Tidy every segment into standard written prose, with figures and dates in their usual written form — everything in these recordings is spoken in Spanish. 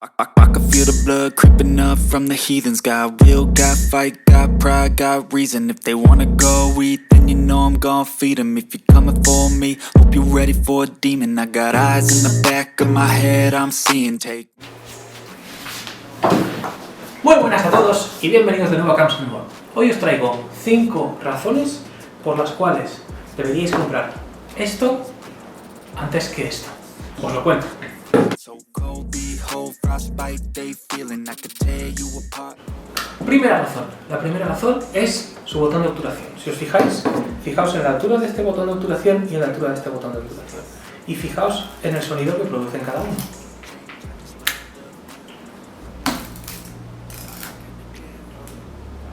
I can feel the blood creeping up from the heathens. Got will, got fight, got pride, got reason. If they wanna go eat, then you know I'm gon' feed them. If you're coming for me, hope you're ready for a demon. I got eyes in the back of my head, I'm seeing take. Muy buenas a todos y bienvenidos de nuevo a Camps World. Hoy os traigo 5 razones por las cuales deberíais comprar esto antes que esto. Os lo cuento. Primera razón. La primera razón es su botón de obturación. Si os fijáis, fijaos en la altura de este botón de obturación y en la altura de este botón de obturación. Y fijaos en el sonido que producen cada uno.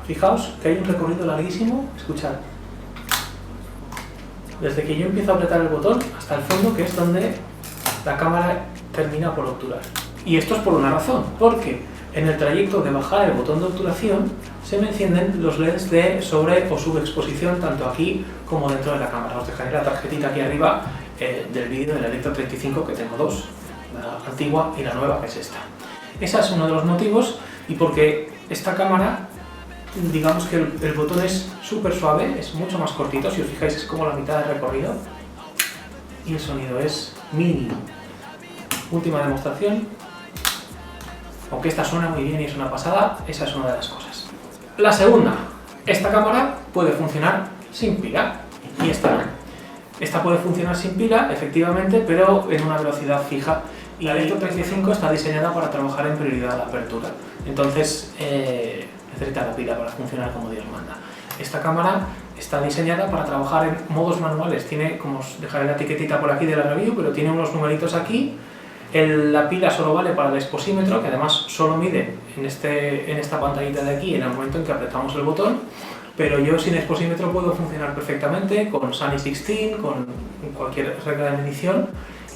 Fijaos que hay un recorrido larguísimo, escuchad. Desde que yo empiezo a apretar el botón hasta el fondo, que es donde la cámara termina por obturar. Y esto es por una razón, porque en el trayecto de bajar el botón de obturación se me encienden los LEDs de sobre o subexposición, tanto aquí como dentro de la cámara. Os dejaré la tarjetita aquí arriba del vídeo del Electro 35, que tengo dos, la antigua y la nueva, que es esta. Ese es uno de los motivos, y porque esta cámara, digamos que el botón es súper suave, es mucho más cortito, si os fijáis es como la mitad del recorrido, y el sonido es mínimo. Última demostración, aunque esta suena muy bien y es una pasada, esa es una de las cosas. La segunda, esta cámara puede funcionar sin pila, y esta no. Esta puede funcionar sin pila, efectivamente, pero en una velocidad fija, y la Electro 35 está diseñada para trabajar en prioridad a la apertura, entonces necesita la pila para funcionar como Dios manda. Esta cámara está diseñada para trabajar en modos manuales, tiene, como os dejaré la etiquetita por aquí de la review, pero tiene unos numeritos aquí. La pila solo vale para el exposímetro, que además solo mide en esta pantallita de aquí en el momento en que apretamos el botón, pero yo sin exposímetro puedo funcionar perfectamente con Sunny 16, con cualquier regla de medición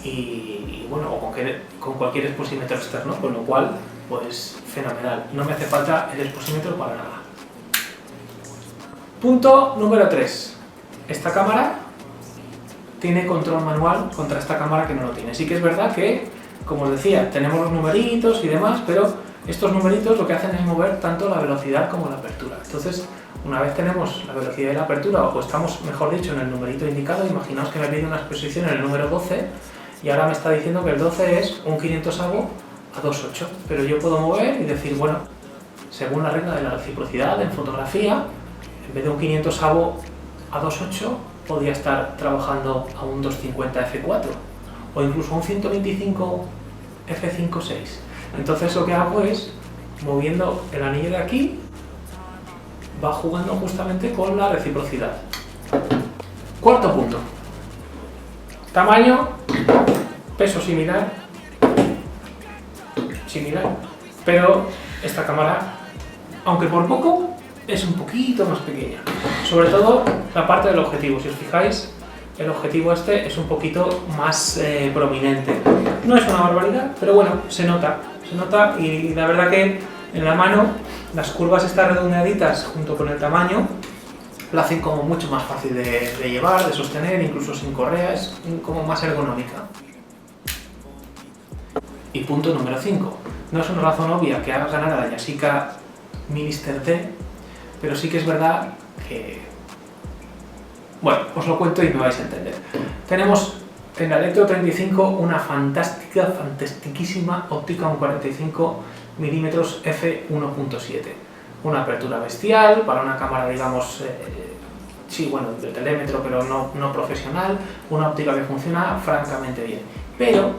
y bueno, o con cualquier exposímetro externo, con lo cual pues fenomenal, no me hace falta el exposímetro para nada. Punto número 3. Esta cámara tiene control manual contra esta cámara que no lo tiene. Sí que es verdad que, como os decía, tenemos los numeritos y demás, pero estos numeritos lo que hacen es mover tanto la velocidad como la apertura. Entonces, una vez tenemos la velocidad y la apertura, o estamos, mejor dicho, en el numerito indicado, imaginaos que me pide una exposición en el número 12 y ahora me está diciendo que el 12 es un 500avo a 2.8, pero yo puedo mover y decir, bueno, según la regla de la reciprocidad en fotografía, en vez de un 500avo a 2.8, podría estar trabajando a un 250 f4 o incluso a un 125 f5.6. Entonces lo que hago es, moviendo el anillo de aquí, va jugando justamente con la reciprocidad. Cuarto punto. Tamaño, peso similar, pero esta cámara, aunque por poco, es un poquito más pequeña. Sobre todo la parte del objetivo. Si os fijáis, el objetivo este es un poquito más prominente. No es una barbaridad, pero bueno, se nota y la verdad que en la mano las curvas estas redondeaditas junto con el tamaño la hacen como mucho más fácil de llevar, de sostener, incluso sin correa, es como más ergonómica. Y punto número 5. No es una razón obvia que haga ganar a la Yashica Minister T, pero sí que es verdad que... Bueno, os lo cuento y me vais a entender. Tenemos en la Electro 35 una fantastiquísima óptica 1.45 mm f1.7. Una apertura bestial para una cámara, digamos, sí, bueno, de telémetro, pero no profesional. Una óptica que funciona francamente bien. Pero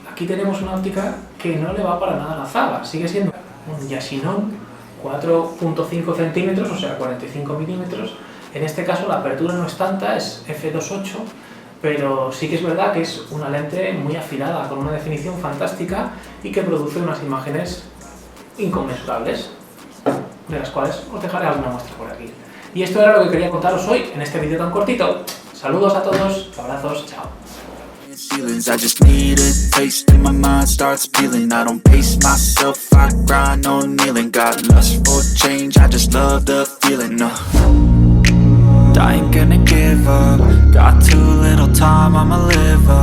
aquí tenemos una óptica que no le va para nada a la zaga. Sigue siendo un Yashinon 4.5 centímetros, o sea 45 milímetros. En este caso la apertura no es tanta, es f2.8, pero sí que es verdad que es una lente muy afilada, con una definición fantástica y que produce unas imágenes inconmensurables, de las cuales os dejaré alguna muestra por aquí. Y esto era lo que quería contaros hoy en este vídeo tan cortito. Saludos a todos, abrazos, chao. I just need a taste and my mind starts peeling. I don't pace myself, I grind on kneeling. Got lust for change, I just love the feeling. I ain't gonna give up, got too little time, I'ma live up.